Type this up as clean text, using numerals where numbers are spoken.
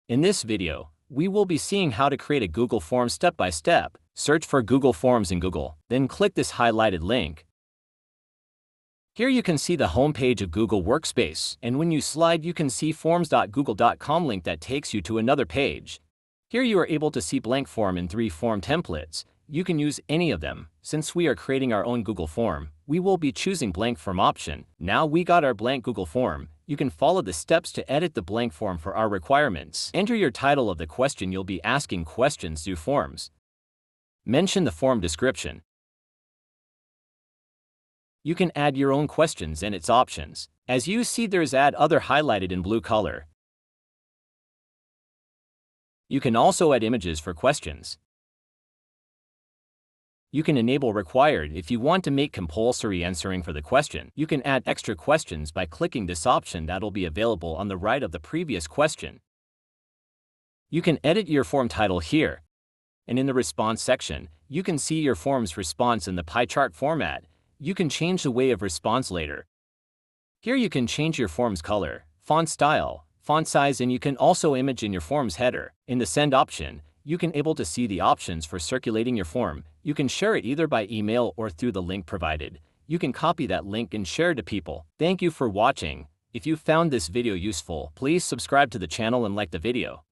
In this video, we will be seeing how to create a Google Form step by step. Search for Google Forms in Google, then click this highlighted link. Here you can see the home page of Google Workspace, and when you slide you can see forms.google.com link that takes you to another page. Here you are able to see blank form in 3 form templates. You can use any of them. Since we are creating our own Google form, we will be choosing blank form option. Now we got our blank Google form. You can follow the steps to edit the blank form for our requirements. Enter your title of the question you'll be asking questions through forms. Mention the form description. You can add your own questions and its options. As you see, there's add other highlighted in blue color. You can also add images for questions. You can enable required if you want to make compulsory answering for the question. You can add extra questions by clicking this option that'll be available on the right of the previous question. You can edit your form title here. And in the response section, you can see your form's response in the pie chart format. You can change the way of response later. Here you can change your form's color, font style, font size, and you can also image in your form's header. In the send option, you can able to see the options for circulating your form. You can share it either by email or through the link provided. You can copy that link and share it to people. Thank you for watching. If you found this video useful, please subscribe to the channel and like the video.